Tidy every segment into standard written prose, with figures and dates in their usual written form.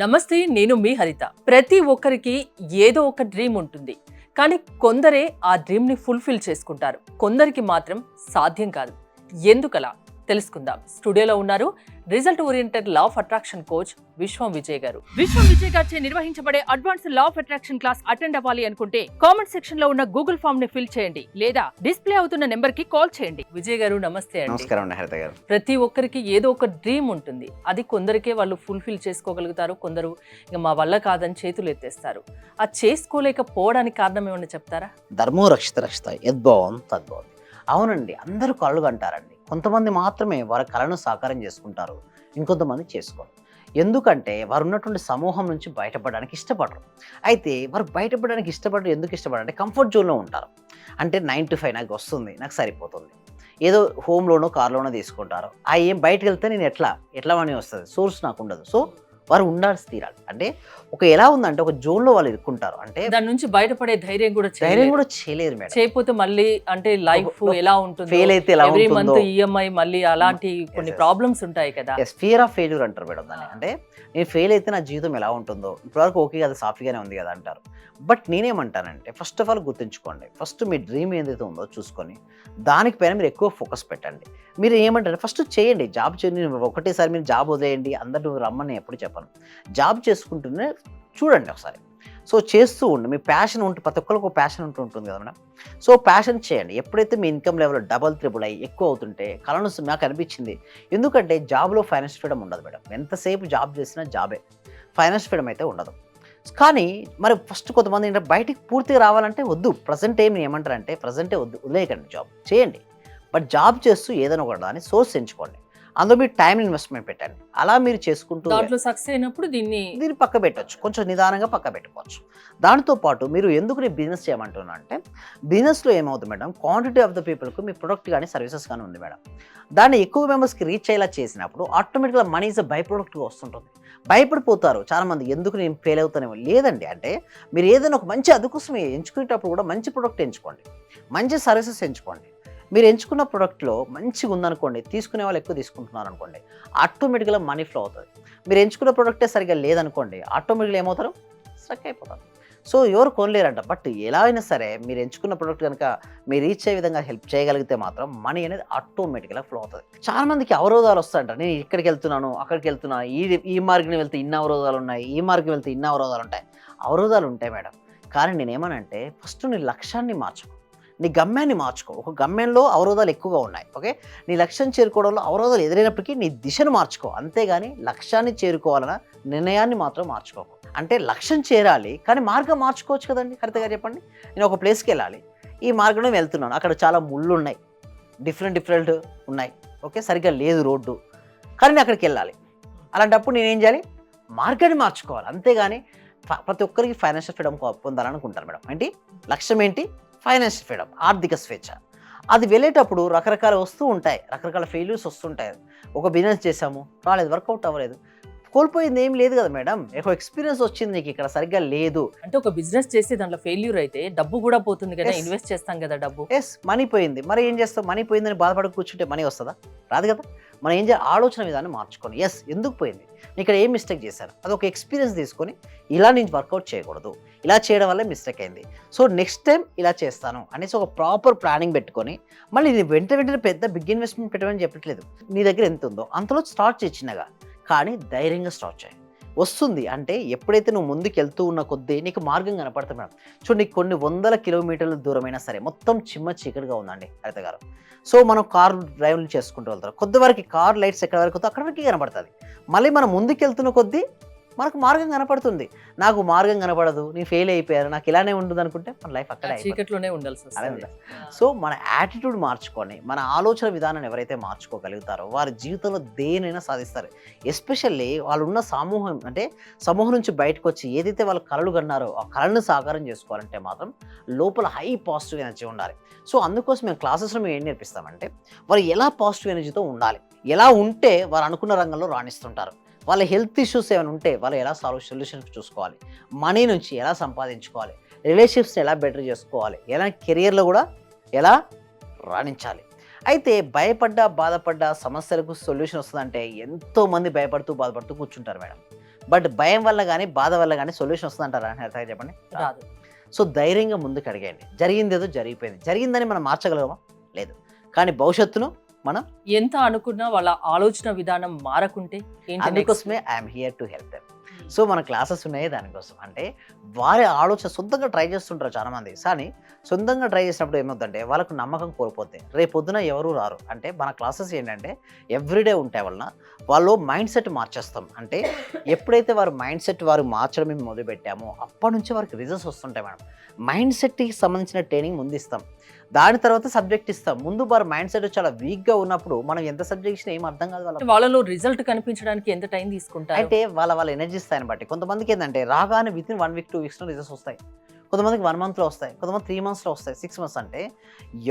నమస్తే, నేను మీ హరిత. ప్రతి ఒక్కరికి ఏదో ఒక డ్రీమ్ ఉంటుంది. కానీ కొందరే ఆ డ్రీమ్ని ఫుల్ఫిల్ చేసుకుంటారు. కొందరికి మాత్రం సాధ్యం కాదు. ఎందుకలా తెలుసుకుందాం. స్టూడియోలో ఉన్నారు result oriented law of attraction coach విశ్వం విజయ్ గారు. విశ్వం విజయ్ గారిచే నిర్వహించబడే advance law of attraction class attend అవ్వాలి అనుకుంటే కామెంట్ సెక్షన్ లో ఉన్న గూగుల్ ఫామ్ ని ఫిల్ చేయండి లేదా డిస్ప్లే అవుతున్న నెంబర్ కి కాల్ చేయండి. విజయ్ గారు నమస్తే అండి. నమస్కారం అండి హరిత గారు. ప్రతి ఒక్కరికి ఏదో ఒక డ్రీమ్ ఉంటుంది. అది కొందరికే వాళ్ళు ఫుల్ఫిల్ చేసుకోగలుగుతారు, కొందరు ఇక మా వల్ల కాదని చేతులు ఎత్తేస్తారు. ఆ చేసుకోలేకపోవడానికి కారణం ఏమన్నా చెప్తారా? ధర్మో రక్షిత రక్షిత యద్భావం తద్భవతి. అవునండి, అందరూ కళ్ళు కంటారండి. కొంతమంది మాత్రమే వారి కళను సాకారం చేసుకుంటారు, ఇంకొంతమంది చేసుకోరు. ఎందుకంటే వారు ఉన్నటువంటి సమూహం నుంచి బయటపడడానికి ఇష్టపడరు. అయితే వారు బయటపడడానికి ఇష్టపడరు. ఎందుకు ఇష్టపడరు అంటే కంఫర్ట్ జోన్లో ఉంటారు. అంటే 9 to 5 నాకు వస్తుంది, నాకు సరిపోతుంది, ఏదో హోమ్లోనో కార్లోనో తీసుకుంటారు. ఆ ఏం బయటకు వెళ్తే నేను ఎట్లా మనీ వస్తుంది, సోర్స్ నాకు ఉండదు. సో వారు ఉండాల్సి తీరాలి. అంటే ఎలా ఉందంటే ఒక జోన్లో వాళ్ళు ఇరుక్కుంటారు. అంటే దాని నుంచి బయటపడే ధైర్యం కూడా చేయలేరు మేడం. చేయకపోతే మళ్ళీ అంటే లైఫ్ ఎలా ఉంటుంది, ఫెయిల్ అయితే ఎలా ఎవ్రీ ఉంటుందో, మంత్ ఈఎంఐ మళ్ళీ అలాంటి కొన్ని ప్రాబ్లమ్స్ ఉంటాయి కదా. ఫియర్ ఆఫ్ ఫెయిల్యూర్ అంటారు మేడం దాన్ని. అంటే నేను ఫెయిల్ అయితే నా జీవితం ఎలా ఉంటుందో, ఇప్పటివరకు ఓకే కదా, సాఫీగానే ఉంది కదా అంటారు. బట్ నేనేమంటానంటే ఫస్ట్ ఆఫ్ ఆల్ గుర్తుంచుకోండి, ఫస్ట్ మీ డ్రీమ్ ఏదైతే ఉందో చూసుకొని దానిపైన మీరు ఎక్కువ ఫోకస్ పెట్టండి. మీరు ఏమంటారు, ఫస్ట్ చేయండి, జాబ్ చేయండి. ఒకటేసారి మీరు జాబ్ వదిలేయండి అందరూ రమ్మని ఎప్పుడు చెప్పను. జాబ్ చేసుకుంటూనే చూడండి ఒకసారి. సో చేస్తూ ఉండి మీ ప్యాషన్ ఉంటే, ప్రతి ఒక్కరికి ఒక ప్యాషన్ ఉంటుంది కదా మేడం. సో ప్యాషన్ చేయండి. ఎప్పుడైతే మీ ఇన్కమ్ లెవెల్ డబల్ త్రిబుల్ అయ్యి ఎక్కువ అవుతుంటే కళను నాకు అనిపించింది. ఎందుకంటే జాబ్లో ఫైనాన్స్ ఫ్రీడమ్ ఉండదు మేడం. ఎంతసేపు జాబ్ చేసినా జాబే, ఫైనాన్స్ ఫ్రీడమ్ అయితే ఉండదు. కానీ మరి ఫస్ట్ కొంతమంది ఏంటంటే బయటికి పూర్తిగా రావాలంటే వద్దు, ప్రజెంట్ ఏమి ఏమంటారంటే ప్రజెంటే వద్దు, వదిలేయకండి, జాబ్ చేయండి. బట్ జాబ్ చేస్తూ ఏదైనా ఒక దాన్ని సోర్స్ ఎంచుకోండి, అందులో మీరు టైం ఇన్వెస్ట్మెంట్ పెట్టండి. అలా మీరు చేసుకుంటూ దాంట్లో సక్సెస్ అయినప్పుడు దీన్ని పక్క పెట్టవచ్చు, కొంచెం నిదానంగా పక్క పెట్టుకోవచ్చు. దానితో పాటు మీరు ఎందుకు నేను బిజినెస్ చేయమంటున్నా అంటే, బిజినెస్లో ఏమవుతుంది మేడం, క్వాంటిటీ ఆఫ్ ద పీపుల్కి మీ ప్రొడక్ట్ కానీ సర్వీసెస్ కానీ ఉంది మేడం. దాన్ని ఎక్కువ మెంబర్స్కి రీచ్ అయ్యేలా చేసినప్పుడు ఆటోమేటిక్గా మనీ ఈజ్ అ బై ప్రొడక్ట్గా వస్తుంటుంది. భయపడిపోతారు చాలామంది, ఎందుకు నేను ఫెయిల్ అవుతానేమో. లేదండి, అంటే మీరు ఏదైనా ఒక మంచి అందుకోసమే ఎంచుకునేటప్పుడు కూడా మంచి ప్రొడక్ట్ ఎంచుకోండి, మంచి సర్వీసెస్ ఎంచుకోండి. మీరు ఎంచుకున్న ప్రోడక్ట్లో మంచిగా ఉందనుకోండి, తీసుకునే వాళ్ళు ఎక్కువ తీసుకుంటున్నారు అనుకోండి, ఆటోమేటిక్గా మనీ ఫ్లో అవుతుంది. మీరు ఎంచుకున్న ప్రోడక్టే సరిగ్గా లేదనుకోండి, ఆటోమేటిక్గా ఏమవుతారు, స్ట్రక్ అయిపోతారు. సో ఎవరు కొనలేరంట. బట్ ఎలా అయినా సరే మీరు ఎంచుకున్న ప్రోడక్ట్ కనుక మీరు రీచ్ అయ్యే విధంగా హెల్ప్ చేయగలిగితే మాత్రం మనీ అనేది ఆటోమేటిక్గా ఫ్లో అవుతుంది. చాలా మందికి అవరోధాలు వస్తాయంట. నేను ఇక్కడికి వెళ్తున్నాను, అక్కడికి వెళ్తున్నాను, ఈ మార్గం వెళ్తే ఇన్ని అవరోధాలు ఉన్నాయి, ఈ మార్గం వెళ్తే ఇన్ని అవరోధాలు ఉంటాయి. అవరోధాలు ఉంటాయి మేడం, కానీ నేనేమనంటే ఫస్ట్ నీ లక్ష్యాన్ని మార్చుకో, నీ గమ్యాన్ని మార్చుకో. ఒక గమ్యంలో అవరోధాలు ఎక్కువగా ఉన్నాయి, ఓకే, నీ లక్ష్యం చేరుకోవడంలో అవరోధాలు ఎదురైనప్పటికీ నీ దిశను మార్చుకో, అంతేగాని లక్ష్యాన్ని చేరుకోవాలన్న నిర్ణయాన్ని మాత్రం మార్చుకోకు. అంటే లక్ష్యం చేరాలి కానీ మార్గం మార్చుకోవచ్చు కదండి. కరెక్ట్గా చెప్పండి, నేను ఒక ప్లేస్కి వెళ్ళాలి, ఈ మార్గంలో వెళ్తున్నాను, అక్కడ చాలా ముళ్ళు ఉన్నాయి, డిఫరెంట్ ఉన్నాయి, ఓకే, సరిగ్గా లేదు రోడ్డు, కానీ నేను అక్కడికి వెళ్ళాలి. అలాంటప్పుడు నేనేం చేయాలి, మార్గాన్ని మార్చుకోవాలి. అంతేగాని ప్రతి ఒక్కరికి ఫైనాన్షియల్ ఫ్రీడమ్ పొందాలనుకుంటారు మేడం. ఏంటి లక్ష్యం, ఏంటి ఫైనాన్షియల్ ఫ్రీడమ్, ఆర్థిక స్వేచ్ఛ. అది వెళ్ళేటప్పుడు రకరకాలు వస్తూ ఉంటాయి, రకరకాల ఫెయిల్యూర్స్ వస్తుంటాయి. ఒక బిజినెస్ చేసాము, రాలేదు, వర్కౌట్ అవ్వలేదు, కోల్పోయింది ఏం లేదు కదా మేడం, ఒక ఎక్స్పీరియన్స్ వచ్చింది నీకు, ఇక్కడ సరిగ్గా లేదు. అంటే ఒక బిజినెస్ చేసి దాంట్లో ఫెయిల్యూర్ అయితే డబ్బు కూడా పోతుంది కదా, ఇన్వెస్ట్ చేస్తాం కదా డబ్బు. మనీ పోయింది, మరి ఏం చేస్తాం, మనీ పోయిందని బాధపడి కూర్చుంటే మనీ వస్తుందా, రాదు కదా. మనం ఏం చేయాలి, ఆలోచన విధానం మార్చుకొని, ఎందుకు పోయింది, ఇక్కడ ఏం మిస్టేక్ చేశాను, అది ఒక ఎక్స్పీరియన్స్ తీసుకొని, ఇలా నేను వర్కౌట్ చేయకూడదు, ఇలా చేయడం వల్ల మిస్టేక్ అయింది, సో నెక్స్ట్ టైం ఇలా చేస్తాను అనేసి ఒక ప్రాపర్ ప్లానింగ్ పెట్టుకొని, మళ్ళీ ఇది వెంటనే పెద్ద బిగ్ ఇన్వెస్ట్మెంట్ పెట్టమని చెప్పట్లేదు, నీ దగ్గర ఎంత ఉందో అంతలో స్టార్ట్ చేయి చిన్నగా, కానీ ధైర్యంగా స్టార్ట్ చేయి. వస్తుంది అంటే ఎప్పుడైతే నువ్వు ముందుకు వెళ్తూ ఉన్న కొద్దీ నీకు మార్గం కనపడుతుంది మేడం. చూడండి, కొన్ని 100 కిలోమీటర్ల దూరమైనా సరే మొత్తం చిమ్మ చీకటిగా ఉందండి హరిత గారు. సో మనం కారు డ్రైవ్లు చేసుకుంటూ వెళ్తారు, కొద్ది వరకు కార్ లైట్స్ ఎక్కడ వరకు అక్కడ వరకు కనపడుతుంది. మళ్ళీ మనం ముందుకు వెళ్తున్న కొద్దీ మనకు మార్గం కనపడుతుంది. నాకు మార్గం కనపడదు, నేను ఫెయిల్ అయిపోయాను, నాకు ఇలానే ఉండదు అనుకుంటే మన లైఫ్ అక్కడే చీకట్లోనే ఉండాల్సి వస్తుంది. సో మన యాటిట్యూడ్ మార్చుకొని, మన ఆలోచన విధానాన్ని ఎవరైతే మార్చుకోగలుగుతారో వారి జీవితంలో దేనైనా సాధిస్తారు. ఎస్పెషల్లీ వాళ్ళు ఉన్న సమూహం నుంచి బయటకు వచ్చి ఏదైతే వాళ్ళు కలలు కన్నారో ఆ కళను సాకారం చేసుకోవాలంటే మాత్రం లోపల హై పాజిటివ్ ఎనర్జీ ఉండాలి. సో అందుకోసం మేము క్లాసెస్లో మేము ఏం నేర్పిస్తామంటే, వారు ఎలా పాజిటివ్ ఎనర్జీతో ఉండాలి, ఎలా ఉంటే వారు అనుకున్న రంగంలో రాణిస్తుంటారు, వాళ్ళ హెల్త్ ఇష్యూస్ ఏమైనా ఉంటే వాళ్ళు ఎలా సొల్యూషన్స్ చూసుకోవాలి, మనీ నుంచి ఎలా సంపాదించుకోవాలి, రిలేషన్షిప్స్ని ఎలా బెటర్ చేసుకోవాలి, ఎలా కెరియర్లో కూడా ఎలా రాణించాలి. అయితే బాధపడ్డ సమస్యలకు సొల్యూషన్ వస్తుందంటే ఎంతోమంది భయపడుతూ బాధపడుతూ కూర్చుంటారు మేడం. బట్ భయం వల్ల కానీ బాధ వల్ల కానీ సొల్యూషన్ వస్తుందంటారా హరిత చెప్పండి? రాదు. సో ధైర్యంగా ముందుకు అడిగండి. జరిగిందేదో జరిగిపోయింది. జరిగిందని మనం మార్చగలమా? లేదు. కానీ భవిష్యత్తును మనం ఎంత అనుకున్నా వాళ్ళ ఆలోచన విధానం మారకుంటే ఏంటి next? అందుకోసమే I'm here to help them. So మన క్లాసెస్ ఉన్నాయి దానికోసం. అంటే వారి ఆలోచన సొంతంగా ట్రై చేస్తుంటారు చాలామంది. కానీ సొంతంగా ట్రై చేసినప్పుడు ఏమవుతుందంటే వాళ్ళకు నమ్మకం కోల్పోతే రేపొద్దున ఎవరు రారు. అంటే మన క్లాసెస్ ఏంటంటే ఎవ్రీడే ఉంటే వలన వాళ్ళు మైండ్ సెట్ మార్చేస్తాం. అంటే ఎప్పుడైతే వారు మైండ్ సెట్ వారు మార్చడం మేము మొదలుపెట్టామో అప్పటి నుంచి వారికి రిజల్ట్స్ వస్తుంటాయి మేడం. మైండ్ సెట్కి సంబంధించిన ట్రైనింగ్ ముందు ఇస్తాం. దాని తర్వాత సబ్జెక్ట్ ఇస్తాం. ముందు వారి మైండ్ సెట్ చాలా వీక్గా ఉన్నప్పుడు మనం ఎంత సబ్జెక్ట్ ఇచ్చినా ఏం అర్థం కాదు వాళ్ళకి. వాళ్ళలో రిజల్ట్ కనిపించడానికి ఎంత టైం తీసుకుంటారు? అయితే వాళ్ళ ఎనర్జీ స్థాయిని బట్టి కొంతమందికి ఏంటంటే రాగానే విత్ ఇన్ 1 వీక్ 2 వీక్స్లో రిజల్ట్స్ వస్తాయి. కొంతమందికి 1 మంత్లో వస్తాయి, కొంతమంది 3 మంత్స్లో వస్తాయి, 6 మంత్స్. అంటే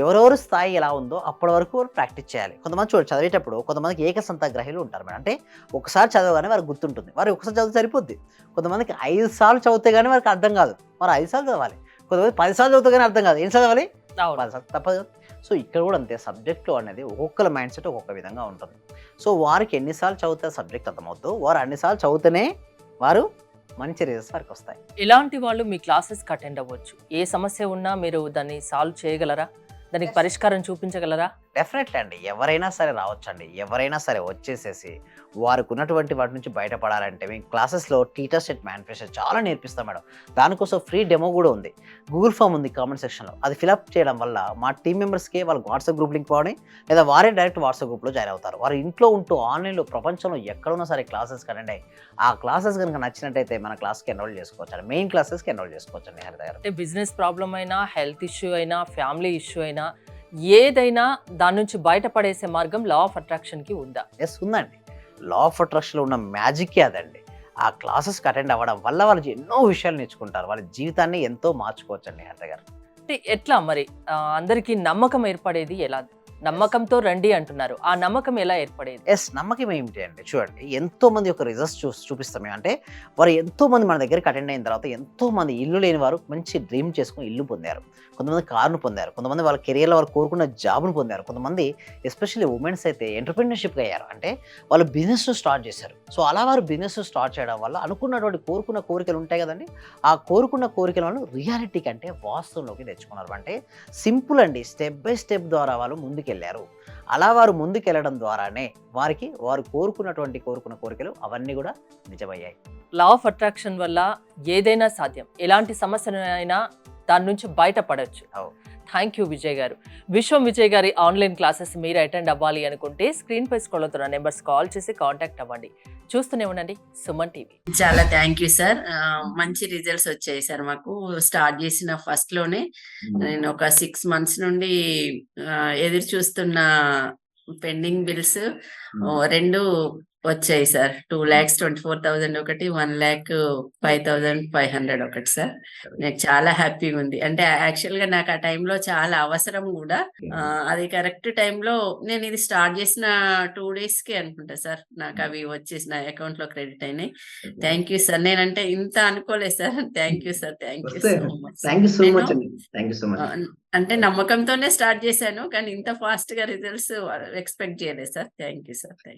ఎవరెవరి స్థాయి ఎలా ఉందో అప్పటి వరకు ప్రాక్టీస్ చేయాలి. కొంతమంది చూడండి చదివేటప్పుడు కొంతమందికి ఏకసంత గ్రహీలు ఉంటారు మేడం. అంటే ఒకసారి చదవగానే వారికి గుర్తుంటుంది. వారు ఒకసారి చదివితే సరిపోద్ది. కొంతమందికి 5 సార్లు చదివితే కానీ వారికి అర్థం కాదు. మరి 5 సార్లు చదవాలి. కొంతమంది 10 సార్లు చదివితే కానీ అర్థం కాదు. ఏం చదవాలి? 10 సార్లు తప్పదు. సో ఇక్కడ కూడా అంతే. సబ్జెక్ట్లో అనేది ఒక్కొక్కరి మైండ్ సెట్ ఒక్కొక్క విధంగా ఉంటుంది. సో వారికి ఎన్నిసార్లు చదివితే సబ్జెక్ట్ అర్థమవుతుందో వారు అన్నిసార్లు చదివితేనే వారు మంచి రిజల్ట్స్ వారికి వస్తాయి. ఇలాంటి వాళ్ళు మీ క్లాసెస్కి అటెండ్ అవ్వచ్చు. ఏ సమస్య ఉన్నా మీరు దాన్ని సాల్వ్ చేయగలరా? దానికి పరిష్కారం చూపించగలరా? డెఫినెట్లీ అండి. ఎవరైనా సరే రావచ్చండి. ఎవరైనా సరే వచ్చేసేసి వారికి ఉన్నటువంటి వాటి నుంచి బయటపడాలంటే మేము క్లాసెస్లో టీచర్ సెట్ మేనిఫెస్టో చాలా నేర్పిస్తాం మేడం. దానికోసం ఫ్రీ డెమో కూడా ఉంది. గూగుల్ ఫామ్ ఉంది కామెంట్ సెక్షన్లో. అది ఫిలప్ చేయడం వల్ల మా టీం మెంబర్స్కి వాళ్ళకి వాట్సాప్ గ్రూప్ లింక్ పోవడం లేదా వారే డైరెక్ట్ వాట్సాప్ గ్రూప్లో జాయిన్ అవుతారు. వారు ఇంట్లో ఉంటూ ఆన్లైన్లో ప్రపంచంలో ఎక్కడున్నా సరే క్లాసెస్ కనండి అయ్యి ఆ క్లాసెస్ కనుక నచ్చినట్టయితే మన క్లాస్కి ఎన్రోల్ చేసుకోవచ్చు అండి. మెయిన్ క్లాసెస్కి ఎన్రోల్ చేసుకోవచ్చు అండి హరిత గారు. అంటే బిజినెస్ ప్రాబ్లం అయినా, హెల్త్ ఇష్యూ అయినా, ఫ్యామిలీ ఇష్యూ అయినా ఏదైనా దాని నుంచి బయటపడేసే మార్గం లా ఆఫ్ అట్రాక్షన్కి ఉందా? ఎస్ ఉందండి. లా ఆఫ్ అట్రాక్షన్లో ఉన్న మ్యాజిక్కే అదండి. ఆ క్లాసెస్కి అటెండ్ అవ్వడం వల్ల వాళ్ళు ఎన్నో విషయాలు నేర్చుకుంటారు. వాళ్ళ జీవితాన్ని ఎంతో మార్చుకోవచ్చు అండి హరిత గారు. అంటే ఎట్లా మరి అందరికీ నమ్మకం ఏర్పడేది ఎలా? నమ్మకంతో రండి అంటున్నారు. ఆ నమ్మకం ఎలా ఏర్పడేది? ఎస్ నమ్మకం ఏమిటి అంటే చూడండి ఎంతో మంది యొక్క రిజల్ట్స్ చూపిస్తాం మేము. అంటే వారు ఎంతో మంది మన దగ్గరికి అటెండ్ అయిన తర్వాత ఎంతో మంది ఇల్లు లేని వారు మంచి డ్రీమ్ చేసుకుని ఇల్లు పొందారు. కొంతమంది కార్ను పొందారు. కొంతమంది వాళ్ళ కెరియర్లో వారు కోరుకున్న జాబ్ను పొందారు. కొంతమంది ఎస్పెషల్లీ ఉమెన్స్ అయితే ఎంటర్‌ప్రెన్యూర్‌షిప్‌గా అయ్యారు. అంటే వాళ్ళు బిజినెస్ స్టార్ట్ చేశారు. సో అలా వారు బిజినెస్ స్టార్ట్ చేయడం వల్ల అనుకున్నటువంటి కోరుకున్న కోరికలు ఉంటాయి కదండి. ఆ కోరుకున్న కోరికలను రియాలిటీ కంటే వాస్తవంలోకి తెచ్చుకున్నారు. అంటే సింపుల్ అండి. స్టెప్ బై స్టెప్ ద్వారా వాళ్ళు ముందుకెళ్ళారు. అలా వారు ముందుకెళ్ళడం ద్వారానే వారికి వారు కోరుకున్న కోరికలు అవన్నీ కూడా నిజమయ్యాయి. లా ఆఫ్ అట్రాక్షన్ వల్ల ఏదైనా సాధ్యం. ఎలాంటి సమస్యనైనా దాని నుంచి బయటపడవచ్చు. థ్యాంక్ యూ విజయ్ గారు. విశ్వం విజయ్ గారి ఆన్లైన్ క్లాసెస్ మీరు అటెండ్ అవ్వాలి అనుకుంటే స్క్రీన్ పై స్క్రోల్ అవుతున్న నెంబర్స్ కాల్ చేసి కాంటాక్ట్ అవ్వండి. చూస్తూనే ఉండండి సుమన్ టీవీ. చాలా థ్యాంక్ యూ సార్. మంచి రిజల్ట్స్ వచ్చాయి సార్. మాకు స్టార్ట్ చేసిన ఫస్ట్ లోనే నేను ఒక 6 మంత్స్ నుండి ఎదురు చూస్తున్న పెండింగ్ బిల్స్ 2 వచ్చాయి సార్. 2,24,000 ఒకటి, 1,05,500 ఒకటి సార్. నాకు చాలా హ్యాపీగా ఉంది. అంటే యాక్చువల్ గా నాకు ఆ టైంలో చాలా అవసరం కూడా. అది కరెక్ట్ టైంలో నేను ఇది స్టార్ట్ చేసిన 2 days కి అనుకుంటా సార్ నాకు అవి వచ్చేసి నా అకౌంట్ లో క్రెడిట్ అయినాయి. Thank you sir. నేనంటే ఇంత అనుకోలేదు sir. Thank you sir. Thank you so much. అంటే నమ్మకంతోనే స్టార్ట్ చేశాను కానీ ఇంత ఫాస్ట్ గా రిజల్ట్స్ ఎక్స్పెక్ట్ చేయలేదు sir. Thank you sir. Thank you.